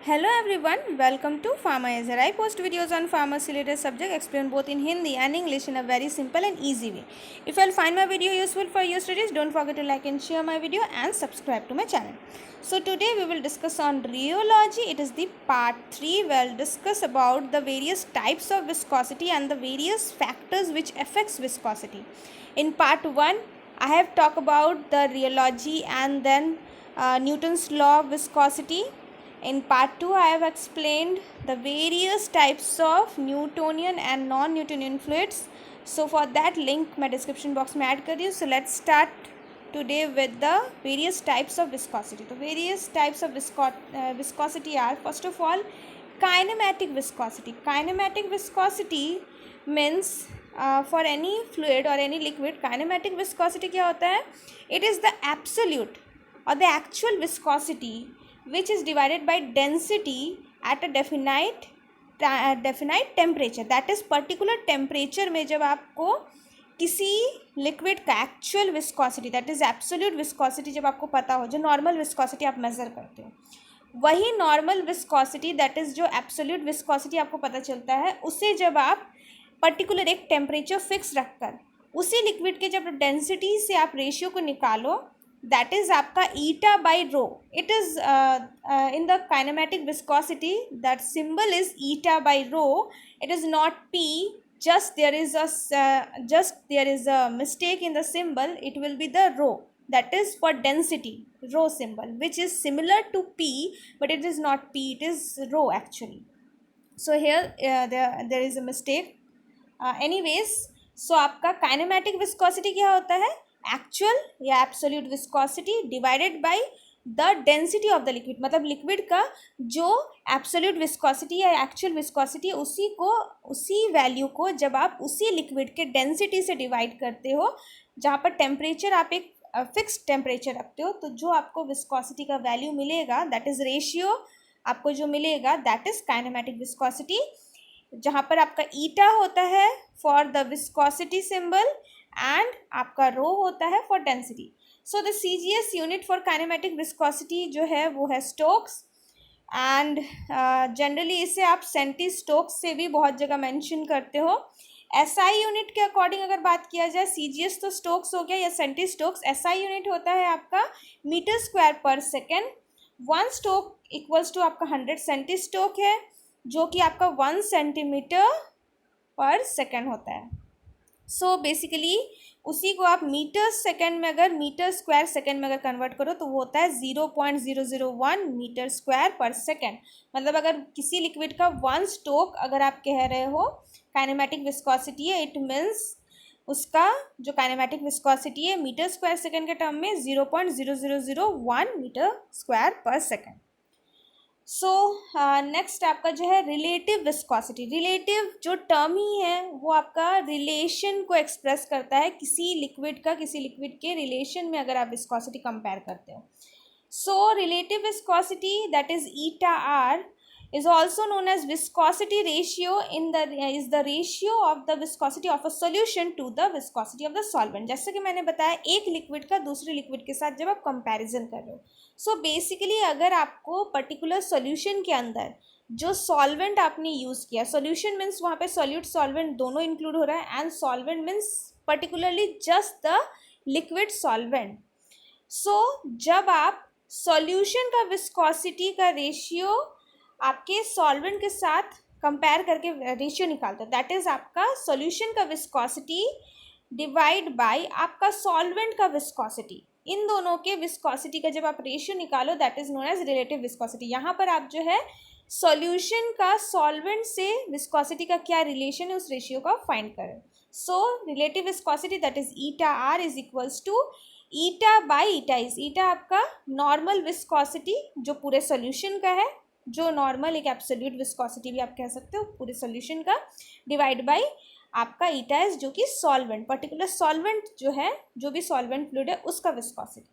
Hello everyone, welcome to Pharmaizer. I post videos on pharmacy related subject, explain both in Hindi and English in a very simple and easy way. If you'll find my video useful for your studies, don't forget to like and share my video and subscribe to my channel. So today we will discuss on rheology. It is the part 3 where we'll discuss about the various types of viscosity and the various factors which affects viscosity. In part 1, I have talked about the rheology and then Newton's law of viscosity. In part 2, I have explained the various types of Newtonian and non-Newtonian fluids. So for that link मैं description box में add कर रही हूँ. So let's start today with the various types of viscosity. तो various types of viscosity are, first of all, kinematic viscosity. Kinematic viscosity means for any fluid or any liquid, kinematic viscosity क्या होता है? It is the absolute or the actual viscosity which is divided by density at a definite temperature. That is particular temperature में जब आपको किसी liquid का actual viscosity, that is absolute viscosity जब आपको पता हो, जो नॉर्मल विस्कोसिटी आप मेज़र करते हो, वही नॉर्मल विस्कोसिटी दैट इज़ जो एब्सोल्यूट विस्कोसिटी आपको पता चलता है, उसे जब आप पर्टिकुलर एक टेम्परेचर फिक्स रखकर उसी लिक्विड के जब डेंसिटी से आप रेशियो को निकालो, that is आपका eta by rho. It is in the kinematic viscosity, that symbol is eta by rho. It is not p. Just there is a mistake in the symbol. It will be the rho. That is for density, rho symbol, which is similar to p, but it is not p. It is rho actually. So here there is a mistake. Anyways, so आपका kinematic viscosity क्या होता है? Actual या absolute viscosity divided by the density of the liquid. मतलब liquid का जो absolute viscosity या actual viscosity, उसी वैल्यू को जब आप उसी लिक्विड के डेंसिटी से डिवाइड करते हो, जहाँ पर टेम्परेचर आप एक फिक्स टेम्परेचर रखते हो, तो जो आपको विस्कोसिटी का वैल्यू मिलेगा, दैट इज़ रेशियो आपको जो मिलेगा, दैट इज़ काइनेमेटिक विस्कोसिटी, जहाँ पर आपका ईटा होता है for the viscosity symbol and आपका रो होता है for density. So the CGS unit for kinematic viscosity जो है वो है स्टोक्स, एंड जनरली इसे आप सेंटी स्टोक्स से भी बहुत जगह मेंशन करते हो. SI यूनिट के अकॉर्डिंग अगर बात किया जाए, CGS तो स्टोक्स हो गया या सेंटी स्टोक्स, SI यूनिट होता है आपका मीटर स्क्वायर पर सेकेंड. 1 स्टोक इक्वल्स टू आपका 100 सेंटी स्टोक है, जो कि आपका 1 सेंटीमीटर पर सेकेंड होता है. सो बेसिकली उसी को आप मीटर सेकेंड में, अगर मीटर स्क्वायर सेकेंड में अगर कन्वर्ट करो तो वो होता है 0.001 मीटर स्क्वायर पर सेकेंड. मतलब अगर किसी लिक्विड का 1 स्टोक अगर आप कह रहे हो काइनेमेटिक विस्कोसिटी है, इट मीन्स उसका जो काइनेमेटिक विस्कोसिटी है मीटर स्क्वायर सेकेंड के टर्म में 0.0001 मीटर स्क्वायर पर सेकेंड. सो नेक्स्ट आपका जो है रिलेटिव विस्कोसिटी. रिलेटिव जो टर्म ही है वो आपका रिलेशन को एक्सप्रेस करता है, किसी लिक्विड के रिलेशन में अगर आप विस्कोसिटी कंपेयर करते हो. So relative viscosity that is eta r is also known as viscosity ratio is the ratio of the viscosity of a solution to the viscosity of the solvent. जैसे कि मैंने बताया, एक लिक्विड का दूसरे liquid के साथ जब आप कंपैरिजन कर रहे हो, सो बेसिकली अगर आपको पर्टिकुलर सॉल्यूशन के अंदर जो सॉल्वेंट आपने यूज़ किया, सॉल्यूशन मीन्स वहाँ पे सॉल्यूट सॉल्वेंट दोनों इंक्लूड हो रहा है, and solvent means particularly just the liquid solvent. So जब आप सॉल्यूशन का विस्कोसिटी का रेशियो आपके सॉल्वेंट के साथ कंपेयर करके रेशियो निकालते हो, दैट इज़ आपका सॉल्यूशन का विस्कोसिटी डिवाइड बाय आपका सॉल्वेंट का विस्कोसिटी. इन दोनों के विस्कोसिटी का जब आप रेशियो निकालो, that is known as relative viscosity. यहाँ पर आप जो है सॉल्यूशन का सॉल्वेंट से विस्कोसिटी का क्या रिलेशन है, उस रेशियो का फाइंड करें. So relative viscosity that is eta r is equals to eta by eta. Is eta आपका नॉर्मल विस्कोसिटी जो पूरे सॉल्यूशन का है, जो नॉर्मल एक एब्सोल्यूट विस्कोसिटी भी आप कह सकते हो पूरे सॉल्यूशन का, डिवाइड बाय आपका ईटा इज जो कि सॉल्वेंट, पर्टिकुलर सॉल्वेंट जो है, जो भी सॉल्वेंट फ्लूइड है उसका viscosity.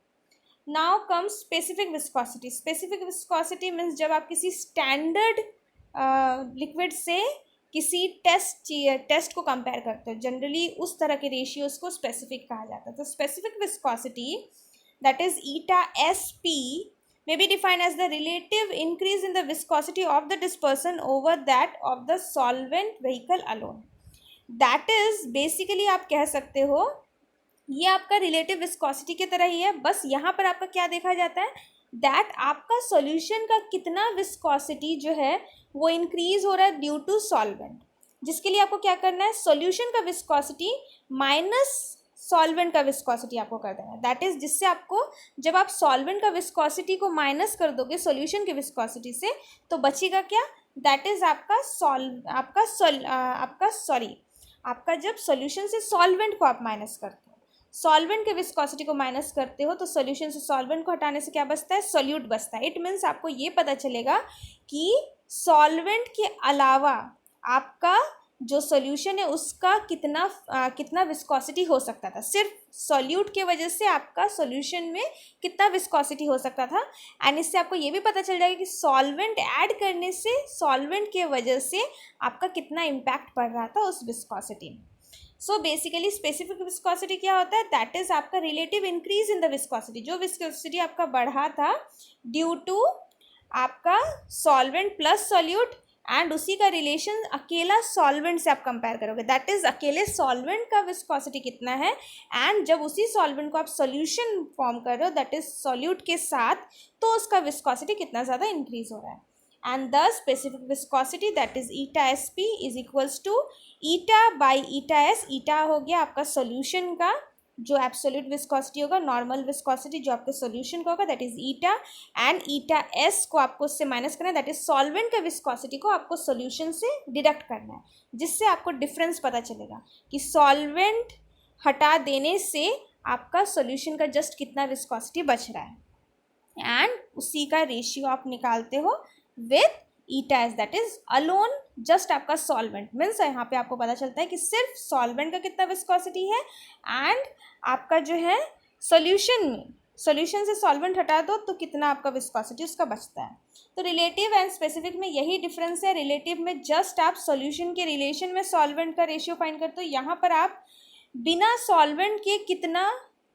Now comes specific viscosity. Specific viscosity means जब आप किसी स्टैंडर्ड लिक्विड से किसी टेस्ट को कंपेयर करते हो, जनरली उस तरह के रेशियोज को स्पेसिफिक कहा जाता है. तो specific viscosity that is eta SP may be defined as the relative increase in the viscosity of the dispersion over that of the solvent vehicle alone. That is basically आप कह सकते हो ये आपका रिलेटिव विस्कोसिटी की तरह ही है, बस यहाँ पर आपका क्या देखा जाता है दैट आपका सॉल्यूशन का कितना विस्कोसिटी जो है वो इंक्रीज हो रहा है ड्यू टू सॉल्वेंट, जिसके लिए आपको क्या करना है सॉल्यूशन का विस्कोसिटी माइनस सॉल्वेंट का विस्कोसिटी आपको कर देना है। दैट इज जिससे आपको जब आप सॉल्वेंट का विस्कोसिटी को माइनस कर दोगे सॉल्यूशन के विस्कोसिटी से तो बचेगा क्या, दैट इज आपका जब सॉल्यूशन से सॉल्वेंट को आप माइनस करते हो, सॉल्वेंट के विस्कोसिटी को माइनस करते हो तो सॉल्यूशन से सॉल्वेंट को हटाने से क्या बचता है, सॉल्यूट बचता है। इट मीन्स आपको ये पता चलेगा कि सॉल्वेंट के अलावा आपका जो सॉल्यूशन है उसका कितना विस्कोसिटी हो सकता था, सिर्फ सॉल्यूट के वजह से आपका सॉल्यूशन में कितना विस्कोसिटी हो सकता था। एंड इससे आपको ये भी पता चल जाएगा कि सॉल्वेंट ऐड करने से सॉल्वेंट के वजह से आपका कितना इम्पैक्ट पड़ रहा था उस विस्कोसिटी में। सो बेसिकली स्पेसिफिक विस्कोसिटी क्या होता है, दैट इज आपका relative increase in the viscosity, जो विस्कोसिटी आपका बढ़ा था ड्यू टू आपका सॉल्वेंट प्लस सॉल्यूट एंड उसी का रिलेशन अकेला सॉल्वेंट से आप कंपेयर करोगे, दैट इज अकेले सॉल्वेंट का विस्कोसिटी कितना है एंड जब उसी सॉल्वेंट को आप सॉल्यूशन फॉर्म कर रहे हो दैट इज सॉल्यूट के साथ, तो उसका विस्कोसिटी कितना ज़्यादा इंक्रीज हो रहा है। And the specific viscosity that is eta S P is equals to eta by eta S. Eta हो गया आपका सॉल्यूशन का जो एब्सोल्यूट विस्कोसिटी होगा, नॉर्मल विस्कोसिटी जो आपके सॉल्यूशन का होगा that is eta, and eta S को आपको उससे माइनस करना है, दैट इज सॉल्वेंट के विस्कोसिटी को आपको सॉल्यूशन से डिडक्ट करना है, जिससे आपको डिफरेंस पता चलेगा कि सॉल्वेंट हटा देने से आपका सॉल्यूशन का जस्ट कितना विस्कोसिटी बच रहा है एंड उसी का रेशियो आप निकालते हो with eta S that is alone just आपका सॉल्वेंट। मीन्स यहाँ पे आपको पता चलता है कि सिर्फ सॉल्वेंट का कितना विस्कोसिटी है एंड आपका जो है सॉल्यूशन में सॉल्यूशन से सॉल्वेंट हटा दो तो कितना आपका विस्कोसिटी उसका बचता है। तो रिलेटिव एंड स्पेसिफिक में यही डिफरेंस है। रिलेटिव में जस्ट आप सॉल्यूशन के रिलेशन में सॉल्वेंट का रेशियो फाइंड करते हो, यहाँ पर आप बिना सॉल्वेंट के कितना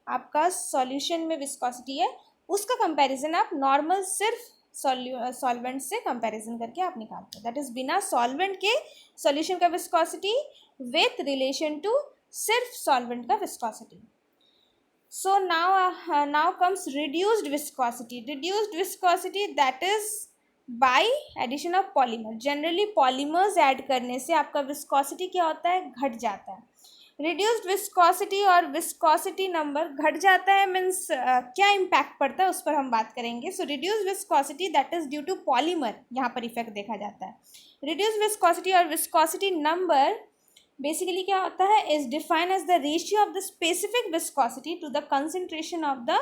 आपका सॉल्यूशन में विस्कोसिटी है उसका कंपैरिजन आप नॉर्मल सिर्फ सॉल्वेंट से कंपैरिजन करके आप निकालते हैं, दैट इज बिना सॉल्वेंट के सॉल्यूशन का विस्कोसिटी विथ रिलेशन टू सिर्फ सॉल्वेंट का viscosity. So now comes reduced viscosity. Reduced viscosity that is by addition of polymer. Generally polymers add करने से आपका विस्कोसिटी क्या होता है, घट जाता है। रिड्यूस्ड विस्कोसिटी और विस्कोसिटी नंबर घट जाता है मीन्स क्या इम्पैक्ट पड़ता है उस पर हम बात करेंगे। So reduced viscosity that is due to polymer, यहाँ पर इफेक्ट देखा जाता है। रिड्यूस्ड विस्कोसिटी और विस्कोसिटी नंबर बेसिकली क्या होता है, is defined as the ratio of the specific viscosity to the concentration of the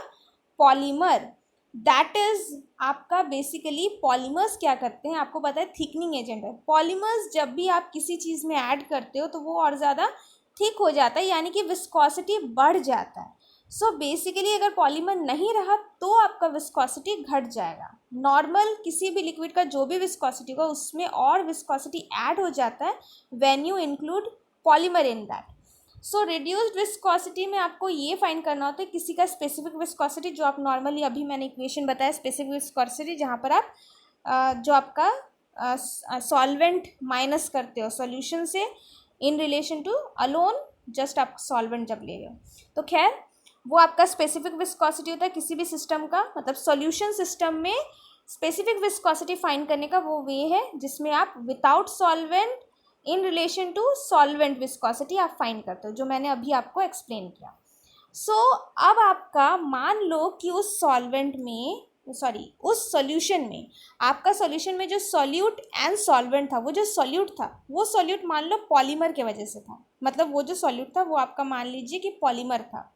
polymer. That is आपका बेसिकली पॉलीमर्स क्या करते हैं, आपको पता है थिकनिंग एजेंट है। पॉलीमर्स जब भी आप किसी चीज़ में ऐड करते हो तो वो और ज़्यादा थिक हो जाता है, यानी कि विस्कोसिटी बढ़ जाता है। सो बेसिकली अगर पॉलीमर नहीं रहा तो आपका विस्कोसिटी घट जाएगा। नॉर्मल किसी भी लिक्विड का जो भी विस्कोसिटी होगा उसमें और विस्कोसिटी ऐड हो जाता है when you include polymer in that. So reduced viscosity में आपको ये फाइंड करना होता है किसी का स्पेसिफिक विस्कोसिटी, जो आप नॉर्मली अभी मैंने इक्वेशन बताया स्पेसिफिक विस्कोसिटी, जहाँ पर आप जो आपका सॉल्वेंट माइनस करते हो सॉल्यूशन से इन रिलेशन टू अलोन जस्ट आप सॉल्वेंट जब ले रहे हो, तो खैर वो आपका स्पेसिफिक विस्कोसिटी होता है किसी भी सिस्टम का। मतलब सॉल्यूशन सिस्टम में स्पेसिफिक विस्कोसिटी फाइंड करने का वो वे है जिसमें आप without solvent in relation to solvent viscosity आप फाइंड करते हो, जो मैंने अभी आपको एक्सप्लेन किया। सो अब आपका मान लो कि उस सॉल्यूशन में आपका सॉल्यूशन में जो सॉल्यूट एंड सॉल्वेंट था, वो जो सॉल्यूट था वो सॉल्यूट मान लो पॉलीमर के वजह से था। मतलब वो जो सॉल्यूट था वो आपका मान लीजिए कि पॉलीमर था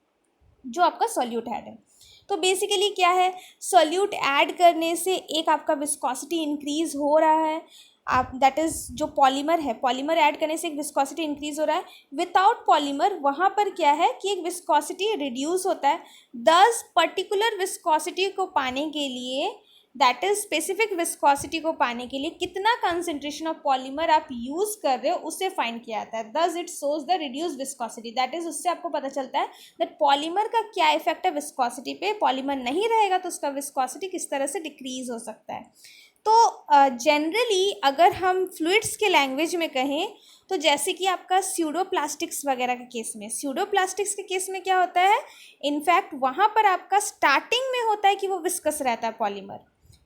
जो आपका सॉल्यूट ऐड है। तो बेसिकली क्या है, सॉल्यूट ऐड करने से एक आपका विस्कोसिटी इंक्रीज हो रहा है, आप दैट इज़ जो पॉलीमर है, पॉलीमर ऐड करने से एक विस्कोसिटी इंक्रीज हो रहा है। विदाउट पॉलीमर वहाँ पर क्या है कि एक विस्कोसिटी रिड्यूस होता है। दस पर्टिकुलर विस्कोसिटी को पाने के लिए दैट इज स्पेसिफिक विस्कोसिटी को पाने के लिए कितना कंसेंट्रेशन ऑफ पॉलीमर आप यूज कर रहे हो उसे फाइंड किया जाता है। Thus it shows the reduce viscosity, that is उससे आपको पता चलता है दैट पॉलीमर का क्या इफेक्ट है विस्कोसिटी पे। पॉलीमर नहीं रहेगा तो उसका विस्कोसिटी किस तरह से डिक्रीज हो सकता है। तो जनरली अगर हम फ्लूइड्स के लैंग्वेज में कहें तो जैसे कि आपका स्यूडोप्लास्टिक्स वगैरह के केस में, स्यूडोप्लास्टिक्स के केस में क्या होता है, इनफैक्ट वहाँ पर आपका स्टार्टिंग में होता है कि वो विस्कस रहता है पॉलीमर।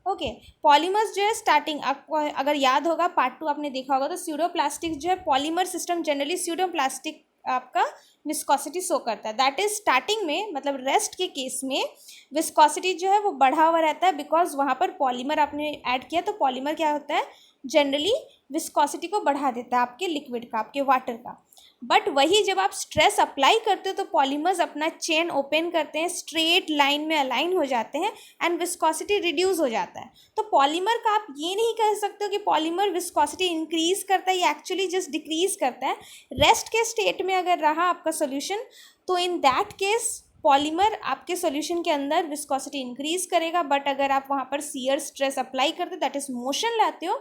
ओके, पॉलीमर्स जो है स्टार्टिंग, आपको अगर याद होगा पार्ट 2 आपने देखा होगा तो स्यूडोप्लास्टिक्स जो है पॉलीमर सिस्टम जनरली स्यूडोप्लास्टिक आपका विस्कोसिटी शो करता है। दैट इज स्टार्टिंग में, मतलब रेस्ट के केस में विस्कोसिटी जो है वो बढ़ा हुआ रहता है बिकॉज वहाँ पर पॉलीमर आपने ऐड किया। तो पॉलीमर क्या होता है, जनरली विस्कोसिटी को बढ़ा देता है आपके लिक्विड का, आपके वाटर का। बट वही जब आप स्ट्रेस अप्लाई करते हो तो पॉलीमर्स अपना चेन ओपन करते हैं, स्ट्रेट लाइन में अलाइन हो जाते हैं एंड विस्कोसिटी रिड्यूस हो जाता है। तो पॉलीमर का आप ये नहीं कह सकते हो कि पॉलीमर विस्कोसिटी इंक्रीज करता है, ये एक्चुअली जस्ट डिक्रीज करता है। रेस्ट के स्टेट में अगर रहा आपका सोल्यूशन तो इन दैट केस पॉलीमर आपके सॉल्यूशन के अंदर विस्कोसिटी इंक्रीज करेगा। बट अगर आप वहाँ पर शियर स्ट्रेस अप्लाई करते हो, दैट इज मोशन लाते हो,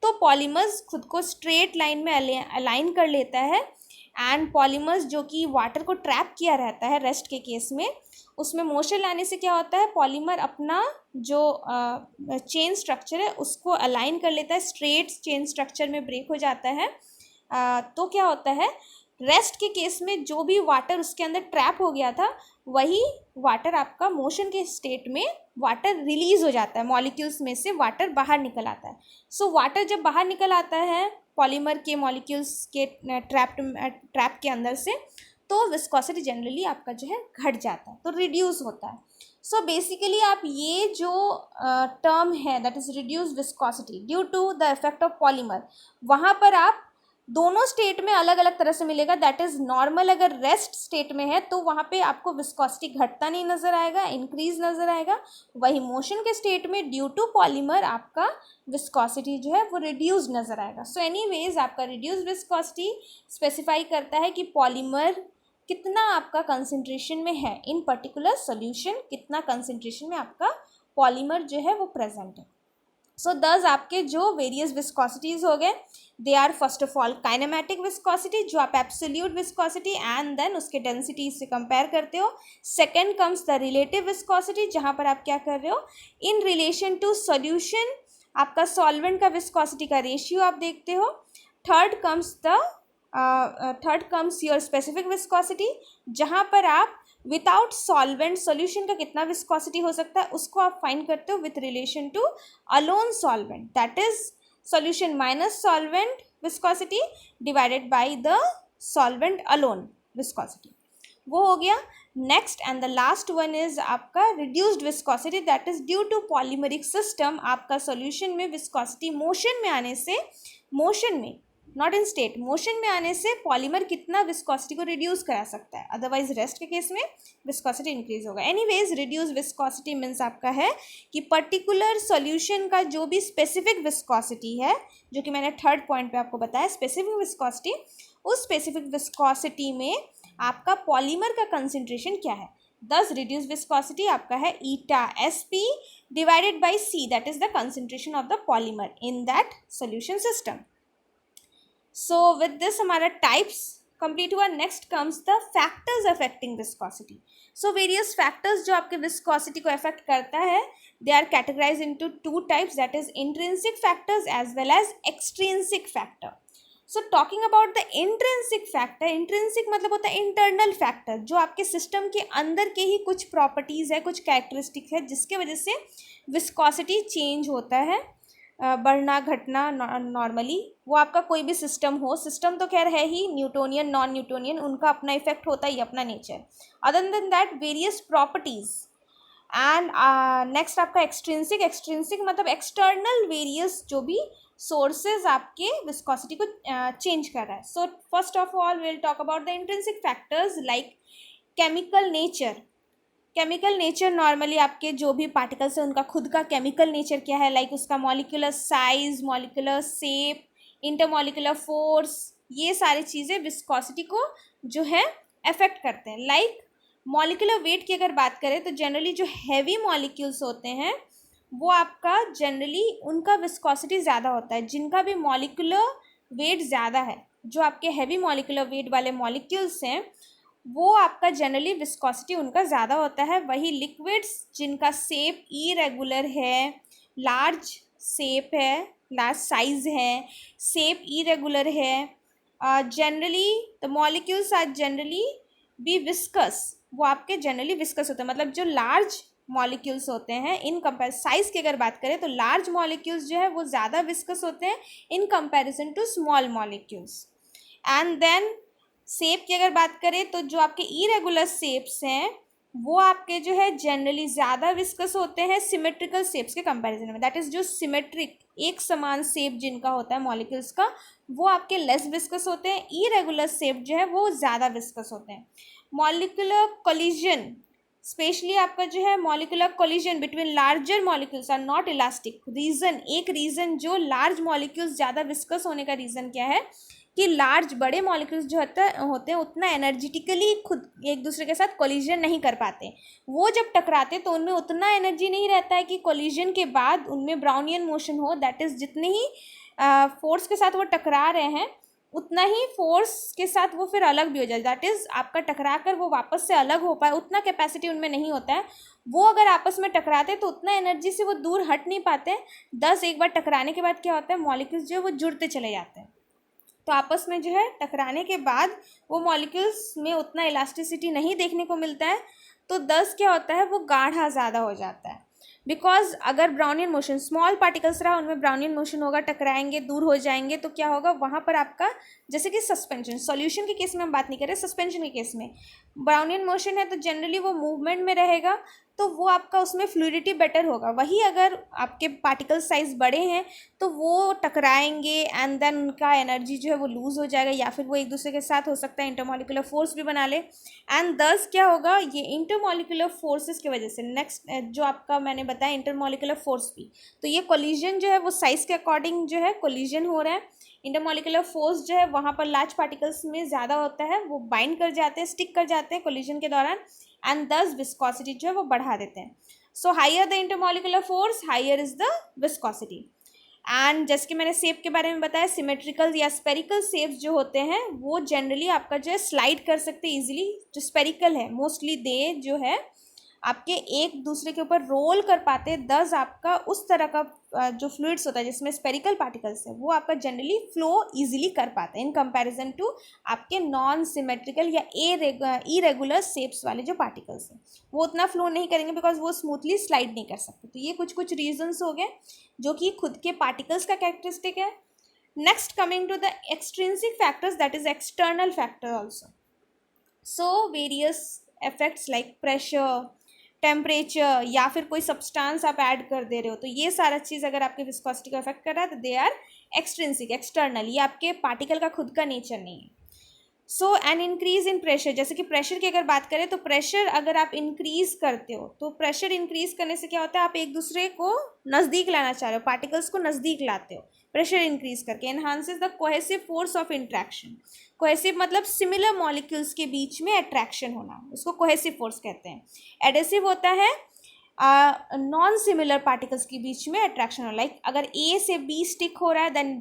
तो पॉलीमर्स खुद को स्ट्रेट लाइन में अलाइन कर लेता है एंड पॉलीमर्स जो कि वाटर को ट्रैप किया रहता है रेस्ट के केस में, उसमें मोशन लाने से क्या होता है, पॉलीमर अपना जो चेन स्ट्रक्चर है उसको अलाइन कर लेता है, स्ट्रेट चेन स्ट्रक्चर में ब्रेक हो जाता है। तो क्या होता है, रेस्ट के केस में जो भी वाटर उसके अंदर ट्रैप हो गया था वही वाटर आपका मोशन के स्टेट में वाटर रिलीज हो जाता है, मॉलिक्यूल्स में से वाटर बाहर निकल आता है। सो वाटर जब बाहर निकल आता है पॉलीमर के मॉलिक्यूल्स के ट्रैप के अंदर से, तो विस्कोसिटी जनरली आपका जो है घट जाता है, तो रिड्यूस होता है। सो बेसिकली आप ये जो टर्म है that is reduce viscosity due to the effect of polymer, वहाँ पर आप दोनों स्टेट में अलग अलग तरह से मिलेगा। दैट इज नॉर्मल अगर रेस्ट स्टेट में है तो वहाँ पे आपको विस्कोसिटी घटता नहीं नज़र आएगा, इंक्रीज नज़र आएगा। वही मोशन के स्टेट में ड्यू टू पॉलीमर आपका विस्कोसिटी जो है वो रिड्यूस नज़र आएगा। सो एनीवेज आपका रिड्यूस विस्कोसिटी स्पेसिफाई करता है कि पॉलीमर कितना आपका कंसंट्रेशन में है इन पर्टिकुलर सोल्यूशन, कितना कंसंट्रेशन में आपका पॉलीमर जो है वो प्रेजेंट है। सो दस आपके जो वेरियस विस्कोसिटीज़ हो गए, they are first of all kinematic viscosity जो आप एब्सोल्यूट विस्कोसिटी एंड देन उसके डेंसिटी से कंपेयर करते हो। Second comes the relative viscosity जहाँ पर आप क्या कर रहे हो, इन रिलेशन टू सॉल्यूशन आपका सॉल्वेंट का विस्कोसिटी का रेशियो आप देखते हो। Third comes your specific viscosity जहाँ पर आप विदाउट सॉल्वेंट सोल्यूशन का कितना विस्कोसिटी हो सकता है उसको आप फाइंड करते हो with relation to alone solvent, that is solution minus solvent viscosity divided by the solvent alone viscosity, वो हो गया। Next and the last one is आपका reduced viscosity that is due to polymeric system, आपका solution में viscosity motion में आने से, motion में नॉट इन स्टेट, मोशन में आने से पॉलीमर कितना विस्कोसिटी को रिड्यूस करा सकता है, अदरवाइज रेस्ट के केस में विस्कोसिटी इंक्रीज होगा। एनीवेज रिड्यूस विस्कोसिटी मीन्स आपका है कि पर्टिकुलर सॉल्यूशन का जो भी स्पेसिफिक विस्कोसिटी है, जो कि मैंने थर्ड पॉइंट पे आपको बताया स्पेसिफिक विस्कोसिटी, उस स्पेसिफिक विस्कोसिटी में आपका पॉलीमर का कंसेंट्रेशन क्या है। दस रिड्यूस विस्कोसिटी आपका है eta SP divided by C, that is the concentration of the polymer in that solution system. So with this हमारा टाइप्स कंप्लीट हुआ। Next comes the factors affecting viscosity. So various factors जो आपके viscosity को affect करता है, they are categorise into two types, that is intrinsic factors as well as extrinsic factor. So talking about the intrinsic factor, intrinsic मतलब होता है internal factor, जो आपके सिस्टम के अंदर के ही कुछ प्रॉपर्टीज़ है, कुछ कैरेक्टरिस्टिक है जिसके वजह से विस्कोसिटी चेंज होता है, बढ़ना घटना नॉर्मली। वो आपका कोई भी सिस्टम हो, सिस्टम तो खैर है ही, न्यूटोनियन नॉन न्यूटोनियन, उनका अपना इफेक्ट होता ही, अपना nature. Other than that various properties and next आपका एक्सट्रिंसिक, एक्सट्रिंसिक मतलब एक्सटर्नल वेरियस जो भी सोर्सेज आपके विस्कोसिटी को चेंज कर रहा है। So first of all will talk about the intrinsic factors like chemical nature. Chemical nature normally आपके जो भी पार्टिकल्स है उनका खुद का केमिकल नेचर क्या है, लाइक उसका molecular size, molecular shape, intermolecular force, ये सारी चीज़ें विस्कोसिटी को जो है अफेक्ट करते हैं। लाइक मॉलिक्यूलर वेट की अगर बात करें तो जनरली जो हैवी मॉलिक्यूल्स होते हैं वो आपका जनरली उनका विस्कोसिटी ज़्यादा होता है, जिनका भी मॉलिक्यूलर वेट ज़्यादा है, जो आपके हैवी मॉलिक्यूलर वेट वाले मॉलिक्यूल्स हैं वो आपका जनरली विस्कोसिटी उनका ज़्यादा होता है। वही लिक्विड्स जिनका शेप इरेगुलर है, लार्ज शेप है, लार्ज साइज है, शेप इरेगुलर है, generally the molecules are generally be viscous, वो आपके जनरली विस्कस होते हैं। मतलब जो लार्ज मॉलिक्यूल्स होते हैं इन कंपेयर साइज की अगर बात करें तो लार्ज मॉलिक्यूल्स जो है वो ज़्यादा विस्कस होते हैं in comparison to small molecules. And then shape की अगर बात करें तो जो आपके इरेगुलर शेप्स हैं वो आपके जो है जनरली ज़्यादा विस्कस होते हैं सिमेट्रिकल शेप्स के कंपैरिजन में। दैट इज़ जो सिमेट्रिक एक समान शेप जिनका होता है मॉलिक्यूल्स का वो आपके लेस विस्कस होते हैं, इरेगुलर शेप जो है वो ज़्यादा विस्कस होते हैं। मॉलिक्यूलर कोलिजन स्पेशली आपका जो है molecular collision between larger molecules are not elastic. Reason एक रीज़न जो लार्ज मॉलिक्यूल्स ज़्यादा विस्कस होने का रीज़न क्या है कि लार्ज बड़े मॉलिक्यूल्स जो होते हैं उतना एनर्जेटिकली खुद एक दूसरे के साथ कोलिजन नहीं कर पाते। वो जब टकराते तो उनमें उतना एनर्जी नहीं रहता है कि कोलिजन के बाद उनमें ब्राउनियन मोशन हो। दैट इज़ जितने ही फोर्स के साथ वो टकरा रहे हैं उतना ही फोर्स के साथ वो फिर अलग भी हो जाए। दैट इज़ आपका टकरा कर वो वापस से अलग हो पाए उतना कैपेसिटी उनमें नहीं होता है। वो अगर आपस में टकराते तो उतना एनर्जी से वो दूर हट नहीं पाते। दस एक बार टकराने के बाद क्या होता है मॉलिक्यूल्स जो है वो जुड़ते चले जाते हैं। तो आपस में जो है टकराने के बाद वो मॉलिक्यूल्स में उतना इलास्टिसिटी नहीं देखने को मिलता है। तो दस क्या होता है वो गाढ़ा ज़्यादा हो जाता है। बिकॉज अगर ब्राउनियन मोशन स्मॉल पार्टिकल्स रहा उनमें ब्राउनियन मोशन होगा, टकराएंगे दूर हो जाएंगे तो क्या होगा वहाँ पर आपका जैसे कि सस्पेंशन सॉल्यूशन के केस में हम बात नहीं कर रहे, सस्पेंशन के केस में ब्राउनियन मोशन है तो जनरली वो मूवमेंट में रहेगा तो वो आपका उसमें फ्लूइडिटी बेटर होगा। वही अगर आपके पार्टिकल साइज बड़े हैं तो वो टकराएंगे एंड देन उनका एनर्जी जो है वो लूज़ हो जाएगा या फिर वो एक दूसरे के साथ हो सकता है इंटरमॉलिक्यूलर फोर्स भी बना ले। एंड दस क्या होगा ये इंटरमॉलिक्यूलर फोर्सेस की वजह से नेक्स्ट जो आपका मैंने बताया इंटरमॉलिक्यूलर फोर्स भी, तो ये कोलिजन जो है वो साइज़ के अकॉर्डिंग जो है कोलिजन हो रहा है। इंटरमॉलिक्यूलर फोर्स जो है वहाँ पर लार्ज पार्टिकल्स में ज़्यादा होता है, वो बाइंड कर जाते हैं स्टिक कर जाते हैं कोलिजन के दौरान एंड दस विस्कोसिटी जो है वो बढ़ा देते हैं। So higher the intermolecular force higher is the viscosity. And जैसे कि मैंने शेप के बारे में बताया सिमेट्रिकल या स्पेरिकल शेप्स जो होते हैं वो जनरली आपका जो है स्लाइड कर सकते हैं ईजिली। जो स्पेरिकल है मोस्टली दे जो है आपके एक दूसरे के ऊपर रोल कर पाते हैं। दस आपका उस तरह का जो फ्लूइड्स होता है जिसमें स्पेरिकल पार्टिकल्स है वो आपका जनरली फ्लो इजीली कर पाते हैं इन कंपैरिजन टू आपके नॉन सिमेट्रिकल या इरेगुलर शेप्स वाले जो पार्टिकल्स हैं वो उतना फ्लो नहीं करेंगे बिकॉज वो स्मूथली स्लाइड नहीं कर सकते। तो ये कुछ कुछ रीजन्स हो गए जो कि खुद के पार्टिकल्स का कैरेक्टरिस्टिक है। Next coming to the extrinsic factors that is external factor also. So various effects like pressure temperature या फिर कोई सब्सटेंस आप ऐड कर दे रहे हो तो ये सारा चीज़ अगर आपके विस्कोसिटी को अफेक्ट कर रहा है तो दे आर एक्सट्रिंसिक एक्सटर्नल, ये आपके पार्टिकल का खुद का नेचर नहीं है। सो एन इंक्रीज इन प्रेशर, जैसे कि प्रेशर की अगर बात करें तो प्रेशर अगर आप इंक्रीज करते हो तो प्रेशर इंक्रीज करने से क्या होता है आप एक दूसरे को नज़दीक लाना चाह रहे हो, पार्टिकल्स को नज़दीक लाते हो प्रेशर इंक्रीज करके। Enhances the cohesive force of interaction, cohesive मतलब सिमिलर मॉलिक्यूल्स के बीच में अट्रैक्शन होना, उसको कोहेसिव फोर्स कहते हैं। एडेसिव होता है नॉन सिमिलर पार्टिकल्स के बीच में अट्रैक्शन हो, लाइक अगर ए से बी स्टिक हो रहा है then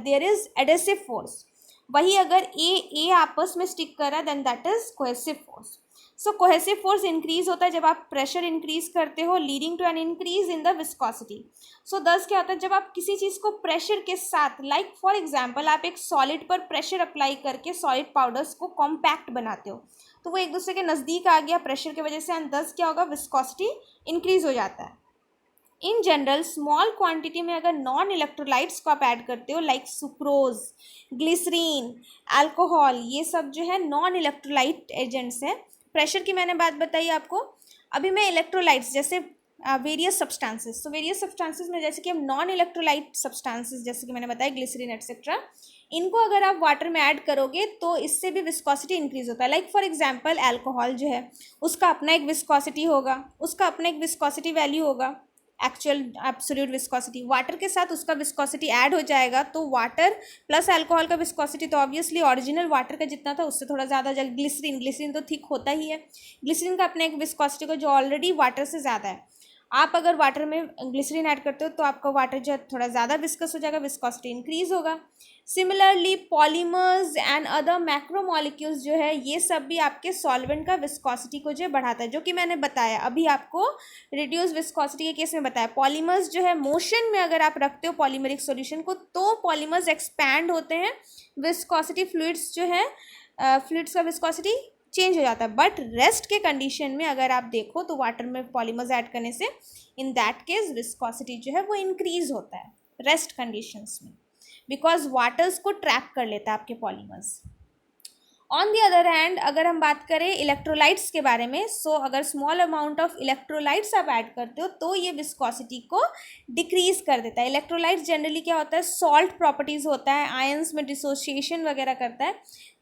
there is adhesive force. वही अगर ए आपस में स्टिक कर रहा है then that is cohesive force. So cohesive force increase होता है जब आप प्रेशर इंक्रीज करते हो leading to an increase in the viscosity. So दस क्या होता है जब आप किसी चीज़ को प्रेशर के साथ लाइक फॉर एग्जांपल आप एक सॉलिड पर प्रेशर अप्लाई करके सॉलिड पाउडर्स को कॉम्पैक्ट बनाते हो तो वो एक दूसरे के नज़दीक आ गया प्रेशर की वजह से एंड दस क्या होगा विस्कोसिटी इंक्रीज हो जाता है। इन जनरल स्मॉल क्वांटिटी में अगर नॉन इलेक्ट्रोलाइट्स को आप ऐड करते हो लाइक सुक्रोज ग्लिसरीन अल्कोहल, ये सब जो है नॉन इलेक्ट्रोलाइट एजेंट्स हैं। प्रेशर की मैंने बात बताई आपको। अभी मैं इलेक्ट्रोलाइट्स जैसे वेरियस सब्सटेंसेस, तो वेरियस सब्सटेंसेस में जैसे कि हम नॉन इलेक्ट्रोलाइट सब्सटेंसेस जैसे कि मैंने बताया ग्लिसरीन एटसेट्रा, इनको अगर आप वाटर में ऐड करोगे तो इससे भी विस्कोसिटी इंक्रीज होता है। लाइक फॉर एग्जांपल अल्कोहल जो है उसका अपना एक विस्कोसिटी होगा, उसका अपना एक विस्कोसिटी वैल्यू होगा एक्चुअल एब्सोल्यूट विस्कोसिटी। वाटर के साथ उसका विस्कोसिटी ऐड हो जाएगा तो वाटर प्लस अल्कोहल का विस्कोसिटी तो ऑब्वियसली ओरिजिनल वाटर का जितना था उससे थोड़ा ज़्यादा हो जाएगा। ग्लिसरीन तो थिक होता ही है, ग्लिसरीन का अपना एक विस्कोसिटी को जो ऑलरेडी वाटर से ज़्यादा है। आप अगर वाटर में ग्लिसरीन ऐड करते हो तो आपका वाटर जो है थोड़ा ज़्यादा विस्कस हो जाएगा, विस्कोसिटी इंक्रीज होगा। Similarly polymers and other macromolecules जो है ये सब भी आपके सॉल्वेंट का विस्कोसिटी को जो बढ़ाता है, जो कि मैंने बताया अभी आपको रिड्यूस विस्कोसिटी के केस में बताया। पॉलीमर्स जो है मोशन में अगर आप रखते हो पॉलीमरिक सॉल्यूशन को तो पॉलीमर्स एक्सपैंड होते हैं, विस्कोसिटी फ्लूइड्स जो है फ्लूइड्स का विस्कोसिटी चेंज हो जाता है। बट रेस्ट के कंडीशन में अगर आप देखो तो वाटर में पॉलीमर्स ऐड करने से इन दैट केस विस्कोसिटी जो है वो इंक्रीज होता है रेस्ट कंडीशंस में, बिकॉज वाटर्स को ट्रैप कर लेता है आपके polymers. On the other hand अगर हम बात करें इलेक्ट्रोलाइट्स के बारे में, अगर स्मॉल अमाउंट ऑफ इलेक्ट्रोलाइट्स आप ऐड करते हो तो ये विस्कोसिटी को डिक्रीज कर देता है। इलेक्ट्रोलाइट्स जनरली क्या होता है, सॉल्ट प्रॉपर्टीज होता है, आयंस में डिसोसिएशन वगैरह करता है।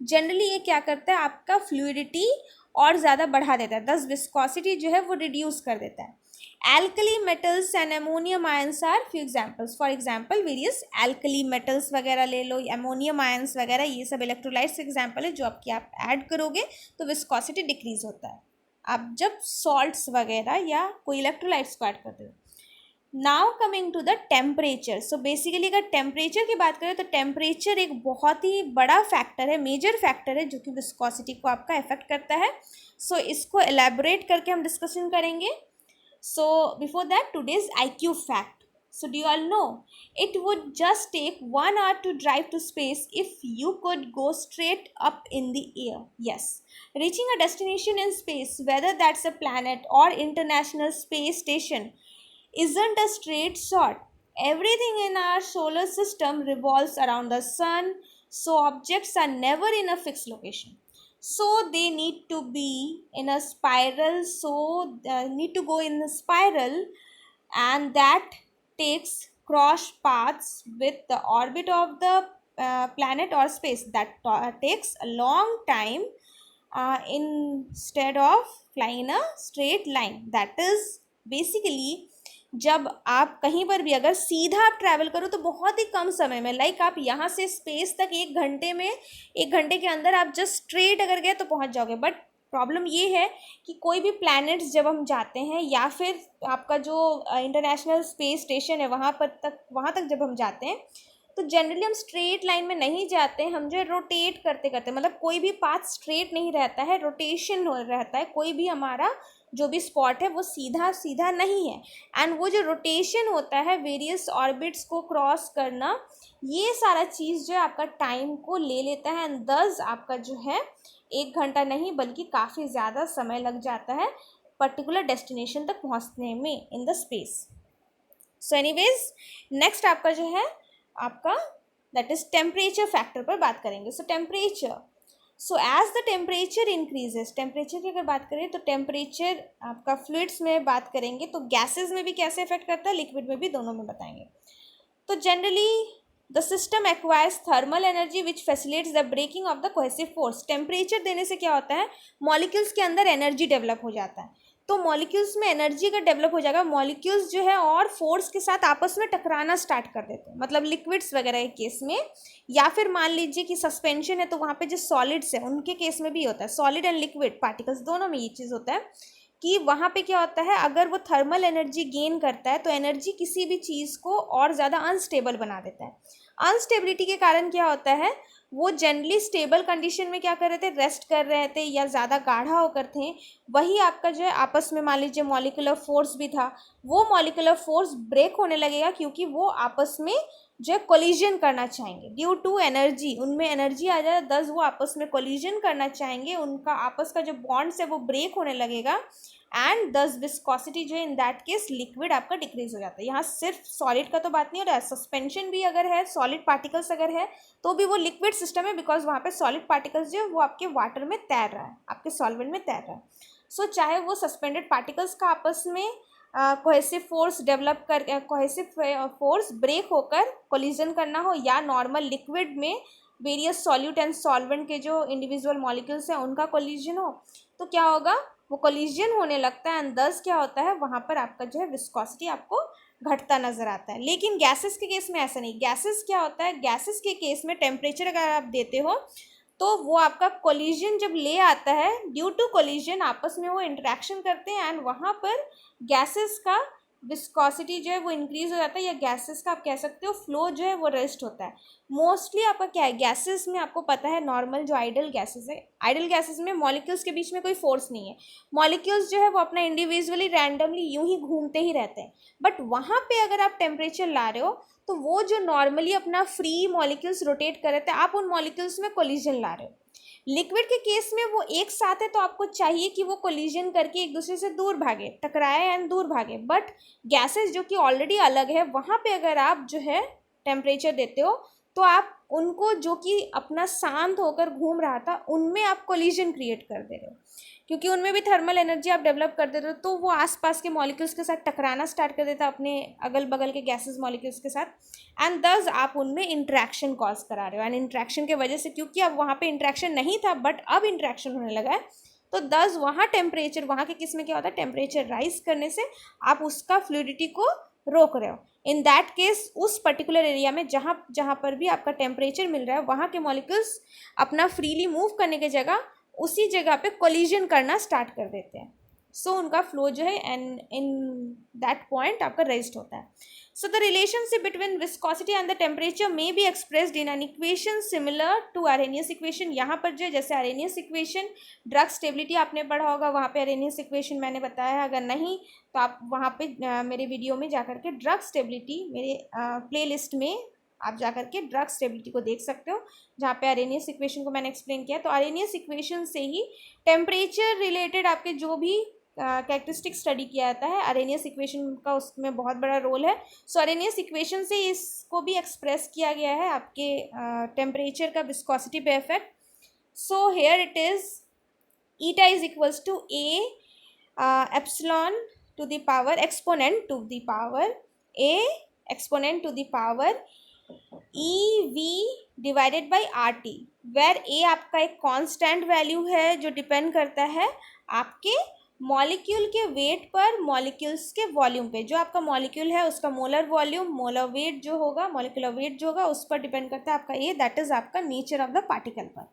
जनरली ये क्या करता है, आपका फ्लूइडिटी और ज़्यादा बढ़ा देता है, दस विस्कोसिटी जो है वो रिड्यूस कर देता है। alkali metals and ammonium ions are few examples. For example various alkali metals वगैरह ले लो, ammonium ions वगैरह, ये सब इलेक्ट्रोलाइट्स एग्जाम्पल है जो आपकी आप ऐड करोगे तो विस्कोसिटी डिक्रीज होता है आप जब सॉल्ट्स वगैरह या कोई इलेक्ट्रोलाइट्स को ऐड करते हो। Now coming to the temperature. So basically अगर टेम्परेचर की बात करें तो टेम्परेचर एक बहुत ही बड़ा फैक्टर है, मेजर फैक्टर है जो कि विस्कोसिटी को आपका इफेक्ट करता है। इसको एलैबोरेट करके हम डिस्कशन करेंगे। So before that, today's IQ fact. So do you all know it would just take 1 hour to drive to space if you could go straight up in the air. Yes, reaching a destination in space, whether that's a planet or international space station, isn't a straight shot. Everything in our solar system revolves around the sun, so objects are never in a fixed location. So they need to be in a spiral, need to go in a spiral, and that takes cross paths with the orbit of the planet or space. That takes a long time instead of flying in a straight line. That is basically जब आप कहीं पर भी अगर सीधा आप travel करो तो बहुत ही कम समय में, लाइक आप यहाँ से स्पेस तक 1 घंटे में, 1 घंटे के अंदर आप जस्ट स्ट्रेट अगर गए तो पहुँच जाओगे। बट प्रॉब्लम ये है कि कोई भी प्लैनेट्स जब हम जाते हैं या फिर आपका जो इंटरनेशनल स्पेस स्टेशन है वहाँ तक जब हम जाते हैं तो जनरली हम स्ट्रेट लाइन में नहीं जाते हैं, हम जो रोटेट करते करते, मतलब कोई भी पाथ स्ट्रेट नहीं रहता है, रोटेशन हो रहता है, कोई भी हमारा जो भी स्पॉट है वो सीधा सीधा नहीं है। एंड वो जो रोटेशन होता है, वेरियस ऑर्बिट्स को क्रॉस करना, ये सारा चीज़ जो है आपका टाइम को ले लेता है, एंड दस आपका जो है 1 घंटा नहीं बल्कि काफ़ी ज़्यादा समय लग जाता है पर्टिकुलर डेस्टिनेशन तक पहुंचने में in the space. So anyways next आपका जो है आपका दैट इज टेम्परेचर फैक्टर पर बात करेंगे। Temperature, as the temperature increases, temperature की अगर बात करें तो टेम्परेचर आपका फ्लूइड्स में बात करेंगे तो गैसेस में भी कैसे इफेक्ट करता है, लिक्विड में भी, दोनों में बताएंगे। तो generally the system acquires thermal energy which facilitates the breaking of the cohesive force. Temperature देने से क्या होता है, मॉलिक्यूल्स के अंदर एनर्जी डेवलप हो जाता है, तो मॉलिक्यूल्स में एनर्जी का डेवलप हो जाएगा, मॉलिक्यूल्स जो है और फोर्स के साथ आपस में टकराना स्टार्ट कर देते हैं, मतलब लिक्विड्स वगैरह के केस में, या फिर मान लीजिए कि सस्पेंशन है तो वहाँ पे जो सॉलिड्स है उनके केस में भी होता है, सॉलिड एंड लिक्विड पार्टिकल्स दोनों में ये चीज़ होता है कि वहाँ पे क्या होता है, अगर वो थर्मल एनर्जी गेन करता है तो एनर्जी किसी भी चीज़ को और ज़्यादा अनस्टेबल बना देता है। अनस्टेबिलिटी के कारण क्या होता है, वो जनरली स्टेबल कंडीशन में क्या कर रहे थे, रेस्ट कर रहे थे या ज़्यादा गाढ़ा होकर थे, वही आपका जो है आपस में मान लीजिए मॉलिक्यूलर फोर्स भी था, वो मॉलिक्यूलर फोर्स ब्रेक होने लगेगा क्योंकि वो आपस में जो है कोलिजन करना चाहेंगे ड्यू टू एनर्जी, उनमें एनर्जी आ जाए, दस वो आपस में कोलिजन करना चाहेंगे, उनका आपस का जो बॉन्ड्स है वो ब्रेक होने लगेगा, एंड दस विस्कोसिटी जो है इन दैट केस लिक्विड आपका डिक्रीज हो जाता है। यहाँ सिर्फ सॉलिड का तो बात नहीं हो रहा है, सस्पेंशन भी अगर है, सॉलिड पार्टिकल्स अगर है तो भी वो लिक्विड सिस्टम है, बिकॉज वहाँ पे सॉलिड पार्टिकल्स जो है वो आपके वाटर में तैर रहा है, आपके सॉल्वेंट में तैर रहा है। चाहे वो सस्पेंडेड पार्टिकल्स का आपस में कोहेसिव फोर्स डेवलप कर, कोहेसिव फोर्स ब्रेक होकर कोलिजन करना हो, या नॉर्मल लिक्विड में वेरियस सॉल्यूट एंड सॉल्वेंट के जो इंडिविजुअल मॉलिक्यूल्स हैं उनका कोलिजन हो, तो क्या होगा, वो कोलिजन होने लगता है, एंड दस क्या होता है, वहाँ पर आपका जो है विस्कोसिटी आपको घटता नजर आता है। लेकिन गैसेस के केस में ऐसा नहीं, गैसेस क्या होता है, गैसेस के केस में टेम्परेचर अगर आप देते हो तो वो आपका कोलिजन जब ले आता है, ड्यू टू कोलिजन आपस में वो इंटरेक्शन करते हैं, एंड वहाँ पर गैसेस का विस्कोसिटी जो है वो इंक्रीज हो जाता है, या गैसेस का आप कह सकते हो फ्लो जो है वो रेस्ट होता है। मोस्टली आपका क्या है, गैसेस में आपको पता है नॉर्मल जो आइडल गैसेस है, आइडल गैसेस में मॉलिक्यूल्स के बीच में कोई फोर्स नहीं है, मॉलिक्यूल्स जो है वो अपना इंडिविजुअली रैंडमली यूं ही घूमते ही रहते हैं। बट वहाँ पे अगर आप टेम्परेचर ला रहे हो तो वो जो नॉर्मली अपना फ्री मॉलिक्यूल्स रोटेट कर रहे थे, आप उन मॉलिक्यूल्स में कोलिजन ला रहे हो। लिक्विड के केस में वो एक साथ है तो आपको चाहिए कि वो कोलिजन करके एक दूसरे से दूर भागे, टकराए एंड दूर भागे। बट गैसेस जो कि ऑलरेडी अलग है, वहाँ पे अगर आप जो है टेम्परेचर देते हो तो आप उनको, जो कि अपना शांत होकर घूम रहा था, उनमें आप कोलिजन क्रिएट कर दे रहे हो, क्योंकि उनमें भी थर्मल एनर्जी आप डेवलप कर दे रहे हो, तो वो आसपास के मॉलिक्यूल्स के साथ टकराना स्टार्ट कर देता है अपने अगल बगल के गैसेस मॉलिक्यूल्स के साथ, एंड दस आप उनमें इंट्रैक्शन कॉज करा रहे हो। एंड इंट्रैक्शन के वजह से, क्योंकि अब वहाँ पे इंट्रैक्शन नहीं था बट अब इंट्रैक्शन होने लगा है, तो दस वहाँ टेम्परेचर, वहाँ के किस में क्या होता है, टेम्परेचर राइज करने से आप उसका फ्लूइडिटी को रोक रहे हो। इन दैट केस उस पर्टिकुलर एरिया में जहाँ जहाँ पर भी आपका टेम्परेचर मिल रहा है, वहाँ के मॉलिक्यूल्स अपना फ्रीली मूव करने की जगह उसी जगह पे कोलिजन करना स्टार्ट कर देते हैं। सो उनका फ्लो जो है एंड इन दैट पॉइंट आपका रेस्ट होता है। So the relationship between viscosity and the temperature may be expressed in an equation similar to Arrhenius equation. यहाँ पर जो है, जैसे अरेनियस इक्वेशन, ड्रग स्टेबिलिटी आपने पढ़ा होगा, वहाँ पे अरेनियस इक्वेशन मैंने बताया है, अगर नहीं तो आप वहाँ पे मेरे वीडियो में जा करके ड्रग स्टेबिलिटी, मेरे प्लेलिस्ट में आप जा करके ड्रग स्टेबिलिटी को देख सकते हो, जहाँ पे अरेनियस इक्वेशन को मैंने एक्सप्लेन किया। तो अरेनियस इक्वेशन से ही टेम्परेचर रिलेटेड आपके जो भी कैरेक्टरिस्टिक स्टडी किया जाता है, अरेनियस इक्वेशन का उसमें बहुत बड़ा रोल है। सो अरेनियस इक्वेशन से इसको भी एक्सप्रेस किया गया है, आपके टेम्परेचर का विस्कोसिटी पे effect. So here it is eta is equals to A epsilon to the power exponent to the power A exponent to the power E V divided by R T, where A आपका एक constant value है जो depend करता है आपके molecule के wait पर, molecules के वॉल्यूम पे। जो आपका मॉलिक्यूल है उसका मोलर वॉल्यूम, मोलर वेट जो होगा, मॉलिक्यूलर वेट जो होगा, उस पर डिपेंड करता है आपका ए, दैट इज आपका नेचर ऑफ द पार्टिकल पर।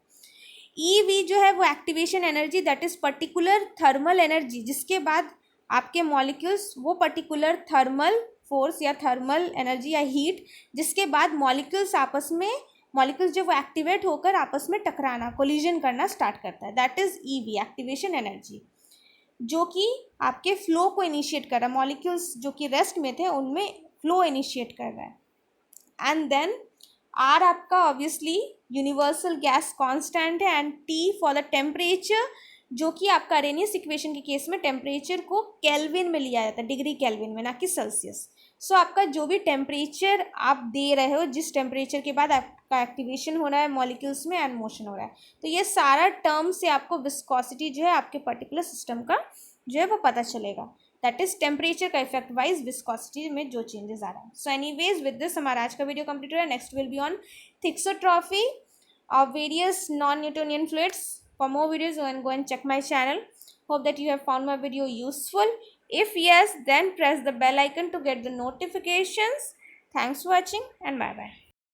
ई वी जो है वो activation energy, that is particular thermal energy, जिसके बाद आपके मॉलिक्यूल्स वो पर्टिकुलर थर्मल फोर्स या थर्मल एनर्जी या हीट, जिसके बाद मॉलिक्यूल्स आपस में, मॉलिक्यूल्स जो वो एक्टिवेट होकर आपस में टकराना, कोलिजन करना स्टार्ट करता है, that is E V, activation energy, जो कि आपके फ्लो को इनिशिएट कर रहा है, मॉलिक्यूल्स जो कि रेस्ट में थे उनमें फ्लो इनिशिएट कर रहा है। एंड देन आर आपका ऑब्वियसली यूनिवर्सल गैस कांस्टेंट है, and T for the temperature, जो कि आपका अरेनियस इक्वेशन के केस में टेम्परेचर को केल्विन में लिया जाता है, डिग्री केल्विन में, ना कि सेल्सियस। सो आपका जो भी टेम्परेचर आप दे रहे हो, जिस टेम्परेचर के बाद आपका एक्टिवेशन हो रहा है मॉलिक्यूल्स में एंड मोशन हो रहा है, तो ये सारा टर्म से आपको विस्कोसिटी जो है आपके पर्टिकुलर सिस्टम का जो है वो पता चलेगा, दैट इज टेम्परेचर का इफेक्ट वाइज विस्कोसिटी में जो चेंजेस आ रहा है। सो एनीवेज विद दिस हमारा आज का वीडियो कंप्लीट हो रहा है। Next will be on thixotropy of various non-Newtonian fluids. For more videos, go and check my channel. Hope that you have found my video useful. If yes, then press the bell icon to get the notifications. Thanks for watching and bye bye.